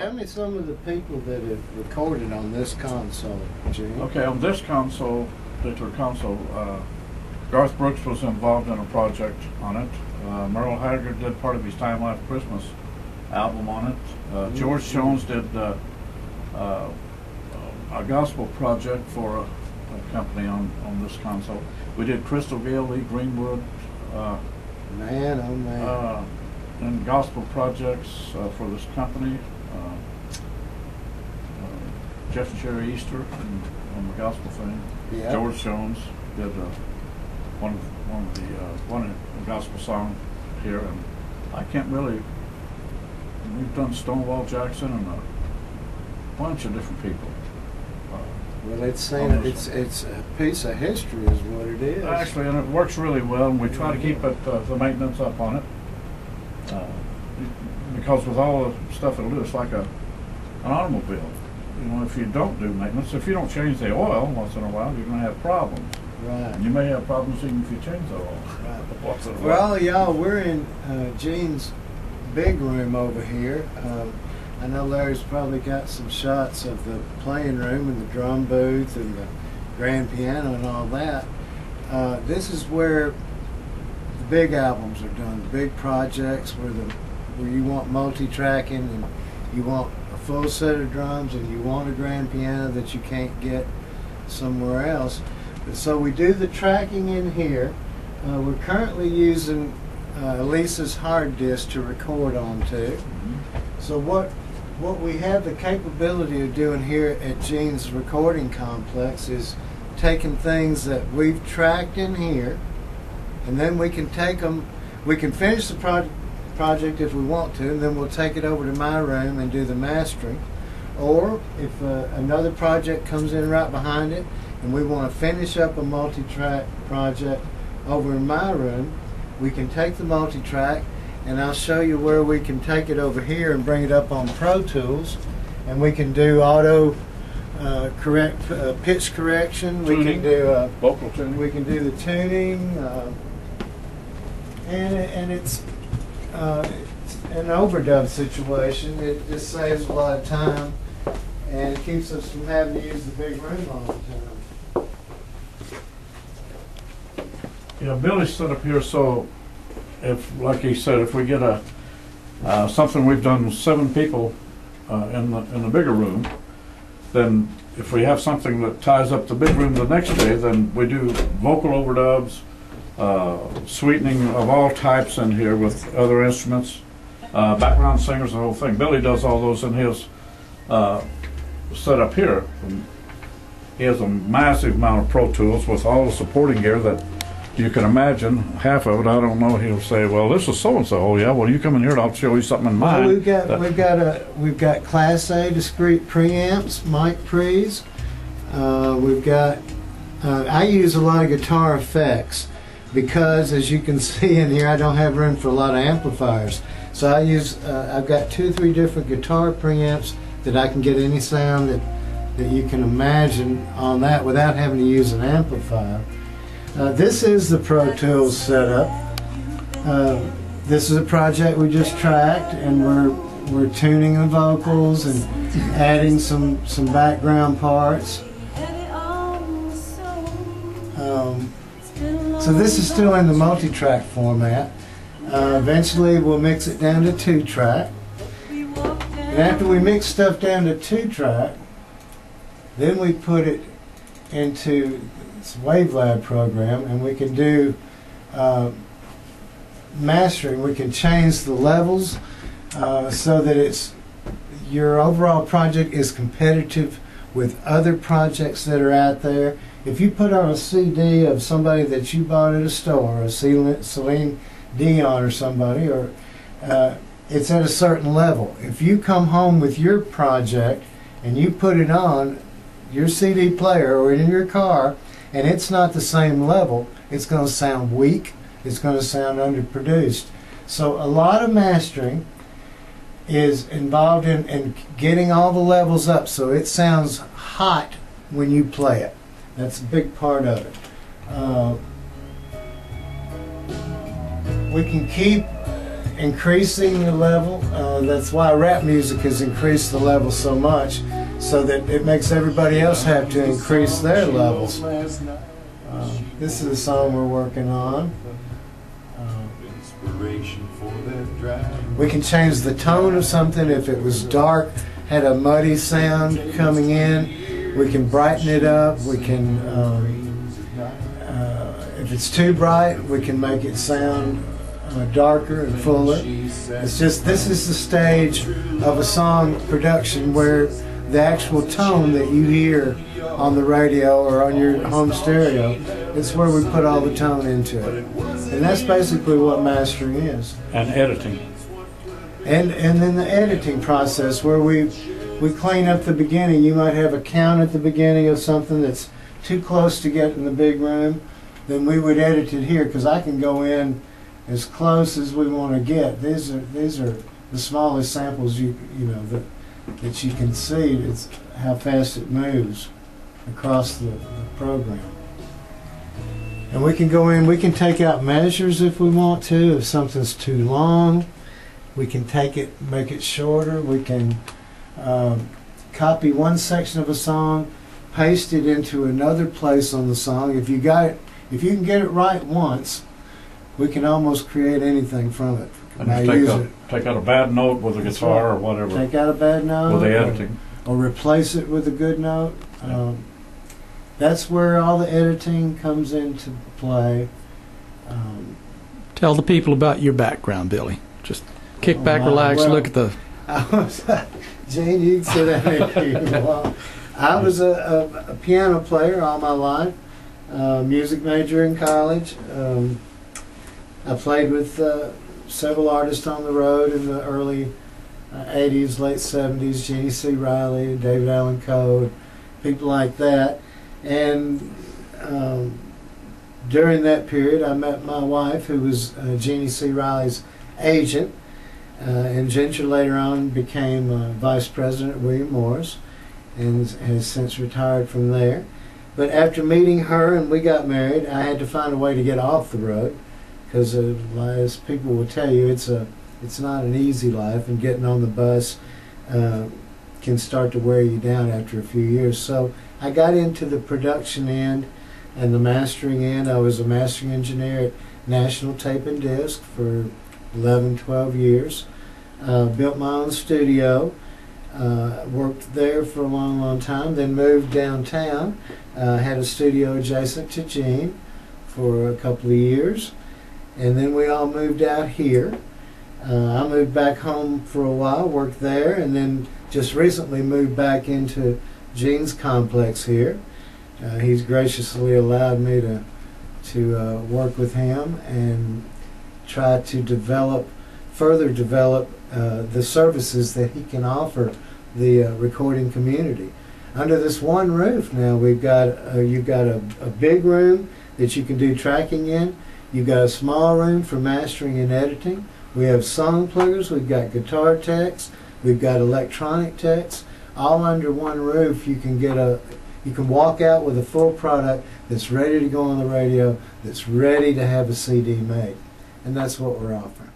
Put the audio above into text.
tell me some of the people that have recorded on this console, Gene. Okay, on this particular console, Garth Brooks was involved in a project on it. Merle Haggard did part of his Time Life Christmas album on it. George Jones did a gospel project for a company on this console. We did Crystal Gale, Lee Greenwood, Man, oh man. and gospel projects for this company. Jeff and Sherry Easter on the gospel thing. Yeah. George Jones did one of the gospel song here, and I can't really. We've done Stonewall Jackson and a bunch of different people. Well, it's saying it's a piece of history, is what it is. Actually, and it works really well, and we try to keep it the maintenance up on it. Because with all the stuff it'll do, it's like an automobile. You know, if you don't do maintenance, if you don't change the oil once in a while, you're going to have problems. Right. And you may have problems even if you change the oil. Right. Once in a while. Well, y'all, we're in Gene's big room over here. I know Larry's probably got some shots of the playing room and the drum booth and the grand piano and all that. This is where the big albums are done, the big projects where you want multi-tracking and you want a full set of drums and you want a grand piano that you can't get somewhere else. So we do the tracking in here. We're currently using Lisa's hard disk to record onto. So what we have the capability of doing here at Gene's recording complex is taking things that we've tracked in here, and then we can take them, we can finish the project if we want to, and then we'll take it over to my room and do the mastering. Or if another project comes in right behind it and we want to finish up a multi-track project over in my room, we can take the multi-track, and I'll show you where we can take it over here and bring it up on Pro Tools, and we can do auto pitch correction. Tuning. We can do Vocal tuning. we can do the tuning, and it's an overdub situation. It just saves a lot of time, and it keeps us from having to use the big room all the time. Yeah, Billy's set up here so if, like he said, if we get something we've done with 7 people in the bigger room, then if we have something that ties up the big room the next day, then we do vocal overdubs, sweetening of all types in here with other instruments, background singers, the whole thing. Billy does all those in his setup here. And he has a massive amount of Pro Tools with all the supporting gear that you can imagine. Half of it, I don't know. He'll say, "Well, this is so and so." Oh yeah, well you come in here and I'll show you something in mine. Well, we've got Class A discrete preamps, mic pre's. We've got. I use a lot of guitar effects because, as you can see in here, I don't have room for a lot of amplifiers. So I use. I've got 2 or 3 different guitar preamps that I can get any sound that you can imagine on that without having to use an amplifier. This is the Pro Tools setup. This is a project we just tracked, and we're tuning the vocals and adding some background parts. So this is still in the multi-track format. Eventually we'll mix it down to 2-track. And after we mix stuff down to 2-track, then we put it into this WaveLab program, and we can do mastering. We can change the levels so that your overall project is competitive with other projects that are out there. If you put on a CD of somebody that you bought at a store, a Celine Dion or somebody, or it's at a certain level. If you come home with your project and you put it on your CD player or in your car, and it's not the same level, it's going to sound weak, it's going to sound underproduced. So a lot of mastering is involved in getting all the levels up so it sounds hot when you play it. That's a big part of it. We can keep increasing the level. That's why rap music has increased the level so much, so that it makes everybody else have to increase their levels. This is a song we're working on. We can change the tone of something. If it was dark, had a muddy sound coming in, we can brighten it up. We can, if it's too bright, we can make it sound darker and fuller. It's just, this is the stage of a song production where the actual tone that you hear on the radio or on your home stereo, it's where we put all the tone into it. And that's basically what mastering is. And editing. And then the editing process, where we clean up the beginning. You might have a count at the beginning of something that's too close to get in the big room, then we would edit it here, because I can go in as close as we want to get. These are the smallest samples you know that you can see. It's how fast it moves across the program. And we can go in, we can take out measures if we want to. If something's too long, we can take it, make it shorter. We can copy one section of a song, paste it into another place on the song. If you can get it right once, we can almost create anything from it. And just take out a bad note with a guitar or whatever. Take out a bad note. With the editing. Or replace it with a good note. That's where all the editing comes into play. Tell the people about your background, Billy. Just kick back, relax, look at the... Gene, you can sit down if you want. I was a piano player all my life, music major in college. I played with several artists on the road in the early 80s, late 70s, Jeannie C. Riley, David Allan Coe, people like that. And during that period, I met my wife, who was Jeannie C. Riley's agent, and Ginger later on became vice president at William Morris, and has since retired from there. But after meeting her and we got married, I had to find a way to get off the road, because as people will tell you, it's not an easy life, and getting on the bus can start to wear you down after a few years. So I got into the production end and the mastering end. I was a mastering engineer at National Tape and Disc for 11, 12 years. Built my own studio, worked there for a long, long time, then moved downtown, had a studio adjacent to Gene for a couple of years, and then we all moved out here. I moved back home for a while, worked there, and then just recently moved back into Gene's complex here. He's graciously allowed me to work with him and try to further develop the services that he can offer the recording community. Under this one roof now, you've got a big room that you can do tracking in. You've got a small room for mastering and editing. We have song pluggers, we've got guitar techs, we've got electronic techs. All under one roof, you can walk out with a full product that's ready to go on the radio, that's ready to have a CD made. And that's what we're offering.